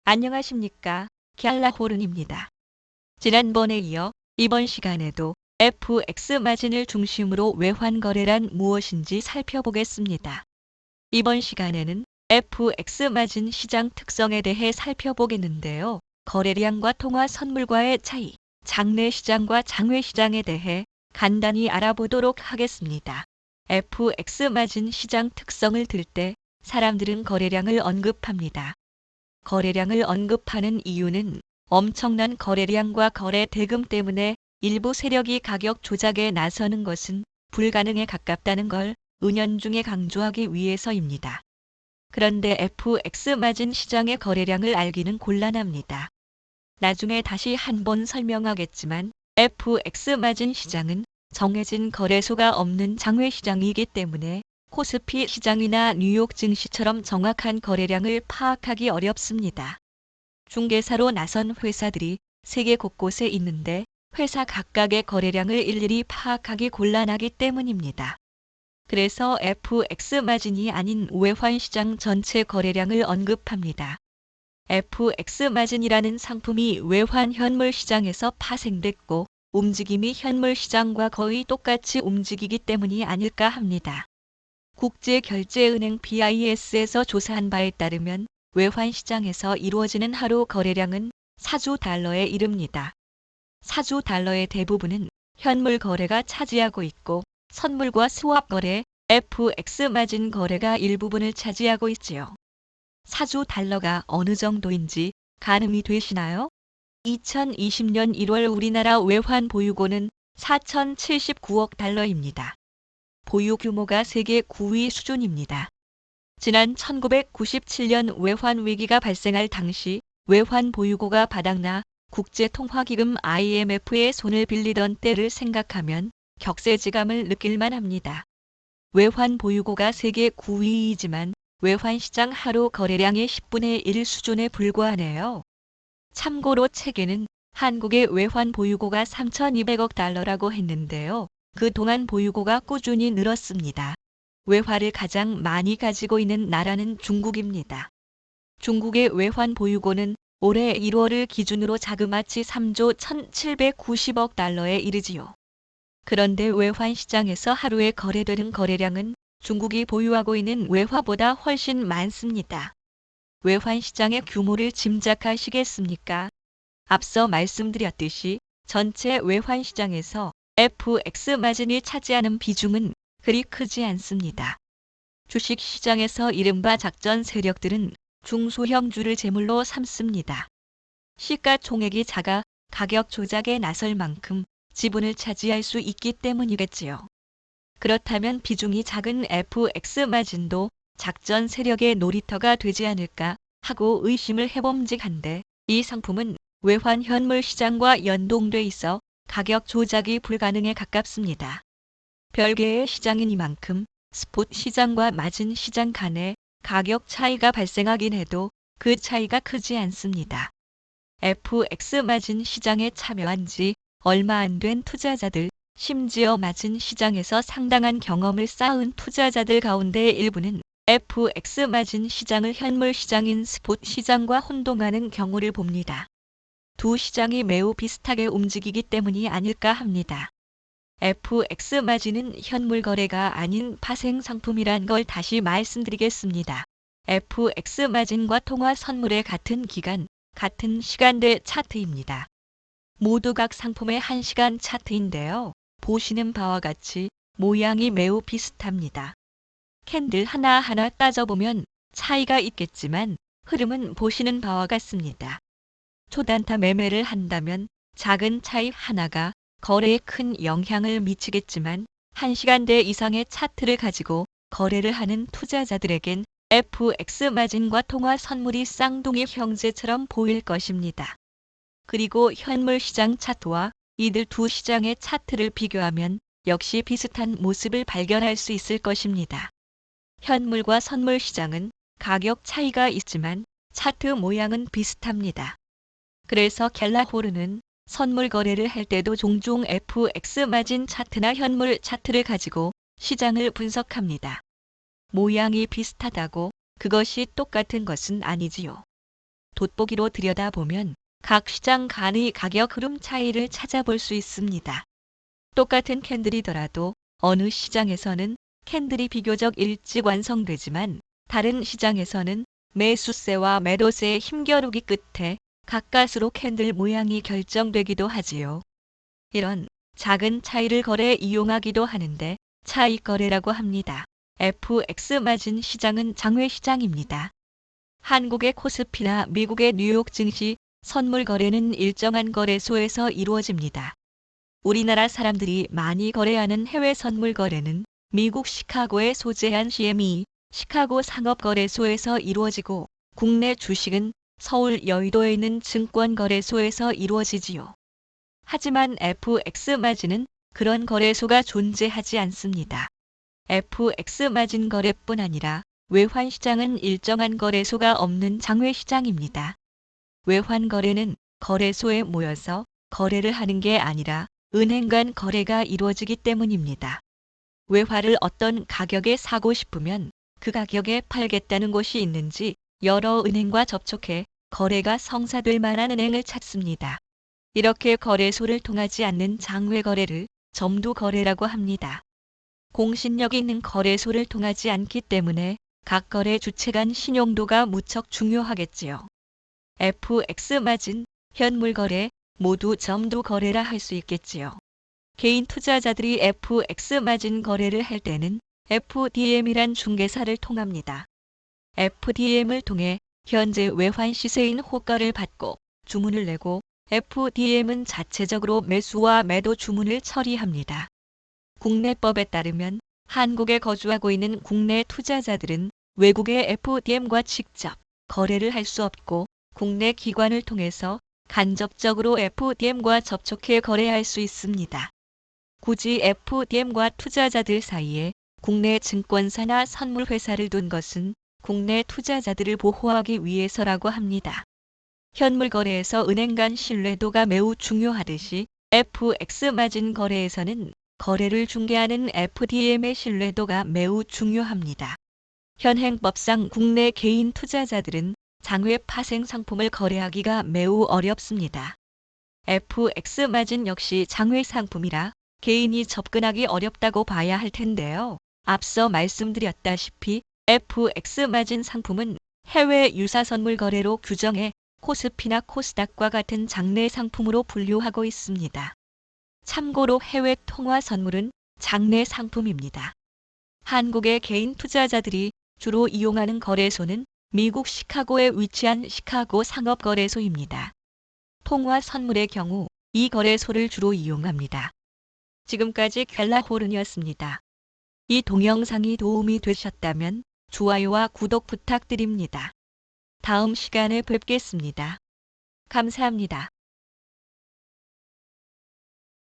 안녕하십니까. 갤라호른입니다. 지난번에 이어 이번 시간에도 FX 마진을 중심으로 외환 거래란 무엇인지 살펴보겠습니다. 이번 시간에는 FX 마진 시장 특성에 대해 살펴보겠는데요. 거래량과 통화 선물과의 차이, 장내 시장과 장외 시장에 대해 간단히 알아보도록 하겠습니다. FX 마진 시장 특성을 들 때 사람들은 거래량을 언급합니다. 거래량을 언급하는 이유는 엄청난 거래량과 거래 대금 때문에 일부 세력이 가격 조작에 나서는 것은 불가능에 가깝다는 걸 은연중에 강조하기 위해서입니다. 그런데 FX 마진 시장의 거래량을 알기는 곤란합니다. 나중에 다시 한번 설명하겠지만 FX 마진 시장은 정해진 거래소가 없는 장외 시장이기 때문에 코스피 시장이나 뉴욕 증시처럼 정확한 거래량을 파악하기 어렵습니다. 중개사로 나선 회사들이 세계 곳곳에 있는데 회사 각각의 거래량을 일일이 파악하기 곤란하기 때문입니다. 그래서 FX 마진이 아닌 외환 시장 전체 거래량을 언급합니다. FX 마진이라는 상품이 외환 현물 시장에서 파생됐고 움직임이 현물 시장과 거의 똑같이 움직이기 때문이 아닐까 합니다. 국제결제은행 BIS에서 조사한 바에 따르면 외환 시장에서 이루어지는 하루 거래량은 4조 달러에 이릅니다. 4조 달러의 대부분은 현물 거래가 차지하고 있고 선물과 스왑 거래, FX 마진 거래가 일부분을 차지하고 있지요. 4조 달러가 어느 정도인지 가늠이 되시나요? 2020년 1월 우리나라 외환 보유고는 4,079억 달러입니다. 보유 규모가 세계 9위 수준입니다. 지난 1997년 외환 위기가 발생할 당시 외환 보유고가 바닥나 국제통화기금 IMF의 손을 빌리던 때를 생각하면 격세지감을 느낄만 합니다. 외환 보유고가 세계 9위이지만 외환 시장 하루 거래량의 10분의 1 수준에 불과하네요. 참고로 책에는 한국의 외환 보유고가 3,200억 달러라고 했는데요. 그동안 보유고가 꾸준히 늘었습니다. 외화를 가장 많이 가지고 있는 나라는 중국입니다. 중국의 외환 보유고는 올해 1월을 기준으로 자그마치 3조 1,790억 달러에 이르지요. 그런데 외환 시장에서 하루에 거래되는 거래량은 중국이 보유하고 있는 외화보다 훨씬 많습니다. 외환 시장의 규모를 짐작하시겠습니까? 앞서 말씀드렸듯이 전체 외환 시장에서 FX 마진이 차지하는 비중은 그리 크지 않습니다. 주식 시장에서 이른바 작전 세력들은 중소형주를 제물로 삼습니다. 시가총액이 작아 가격 조작에 나설 만큼 지분을 차지할 수 있기 때문이겠지요. 그렇다면 비중이 작은 FX 마진도 작전 세력의 놀이터가 되지 않을까 하고 의심을 해봄직한데 이 상품은 외환 현물 시장과 연동돼 있어 가격 조작이 불가능에 가깝습니다. 별개의 시장이니만큼 스폿 시장과 마진 시장 간에 가격 차이가 발생하긴 해도 그 차이가 크지 않습니다. FX 마진 시장에 참여한 지 얼마 안 된 투자자들, 심지어 마진 시장에서 상당한 경험을 쌓은 투자자들 가운데 일부는 FX 마진 시장을 현물 시장인 스폿 시장과 혼동하는 경우를 봅니다. 두 시장이 매우 비슷하게 움직이기 때문이 아닐까 합니다. FX 마진은 현물 거래가 아닌 파생 상품이란 걸 다시 말씀드리겠습니다. FX 마진과 통화 선물의 같은 기간, 같은 시간대 차트입니다. 모두 각 상품의 1시간 차트인데요. 보시는 바와 같이 모양이 매우 비슷합니다. 캔들 하나하나 따져보면 차이가 있겠지만 흐름은 보시는 바와 같습니다. 초단타 매매를 한다면 작은 차이 하나가 거래에 큰 영향을 미치겠지만 1시간대 이상의 차트를 가지고 거래를 하는 투자자들에겐 FX 마진과 통화 선물이 쌍둥이 형제처럼 보일 것입니다. 그리고 현물 시장 차트와 이들 두 시장의 차트를 비교하면 역시 비슷한 모습을 발견할 수 있을 것입니다. 현물과 선물 시장은 가격 차이가 있지만 차트 모양은 비슷합니다. 그래서 갤라호른은 선물 거래를 할 때도 종종 FX 마진 차트나 현물 차트를 가지고 시장을 분석합니다. 모양이 비슷하다고 그것이 똑같은 것은 아니지요. 돋보기로 들여다보면 각 시장 간의 가격 흐름 차이를 찾아볼 수 있습니다. 똑같은 캔들이더라도 어느 시장에서는 캔들이 비교적 일찍 완성되지만 다른 시장에서는 매수세와 매도세의 힘겨루기 끝에 가까스로 캔들 모양이 결정되기도 하지요. 이런 작은 차이를 거래에 이용하기도 하는데 차익 거래라고 합니다. FX 마진 시장은 장외 시장입니다. 한국의 코스피나 미국의 뉴욕 증시 선물 거래는 일정한 거래소에서 이루어집니다. 우리나라 사람들이 많이 거래하는 해외 선물 거래는 미국 시카고에 소재한 CME 시카고 상업거래소에서 이루어지고 국내 주식은 서울 여의도에 있는 증권거래소에서 이루어지지요. 하지만 FX 마진은 그런 거래소가 존재하지 않습니다. FX 마진 거래뿐 아니라 외환 시장은 일정한 거래소가 없는 장외 시장입니다. 외환 거래는 거래소에 모여서 거래를 하는 게 아니라 은행 간 거래가 이루어지기 때문입니다. 외화를 어떤 가격에 사고 싶으면 그 가격에 팔겠다는 곳이 있는지 여러 은행과 접촉해 거래가 성사될 만한 은행을 찾습니다. 이렇게 거래소를 통하지 않는 장외 거래를 점도 거래라고 합니다. 공신력 있는 거래소를 통하지 않기 때문에 각 거래 주체 간 신용도가 무척 중요하겠지요. FX 마진, 현물 거래, 모두 점도 거래라 할 수 있겠지요. 개인 투자자들이 FX 마진 거래를 할 때는 FDM이란 중개사를 통합니다. FDM을 통해 현재 외환 시세인 호가를 받고 주문을 내고 FDM은 자체적으로 매수와 매도 주문을 처리합니다. 국내법에 따르면 한국에 거주하고 있는 국내 투자자들은 외국의 FDM과 직접 거래를 할 수 없고 국내 기관을 통해서 간접적으로 FDM과 접촉해 거래할 수 있습니다. 굳이 FDM과 투자자들 사이에 국내 증권사나 선물회사를 둔 것은 국내 투자자들을 보호하기 위해서라고 합니다. 현물 거래에서 은행 간 신뢰도가 매우 중요하듯이 FX 마진 거래에서는 거래를 중개하는 FDM의 신뢰도가 매우 중요합니다. 현행법상 국내 개인 투자자들은 장외 파생 상품을 거래하기가 매우 어렵습니다. FX 마진 역시 장외 상품이라 개인이 접근하기 어렵다고 봐야 할 텐데요. 앞서 말씀드렸다시피 FX 마진 상품은 해외 유사 선물 거래로 규정해 코스피나 코스닥과 같은 장내 상품으로 분류하고 있습니다. 참고로 해외 통화 선물은 장내 상품입니다. 한국의 개인 투자자들이 주로 이용하는 거래소는 미국 시카고에 위치한 시카고 상업거래소입니다. 통화 선물의 경우 이 거래소를 주로 이용합니다. 지금까지 갤라호른이었습니다. 이 동영상이 도움이 되셨다면 좋아요와 구독 부탁드립니다. 다음 시간에 뵙겠습니다. 감사합니다.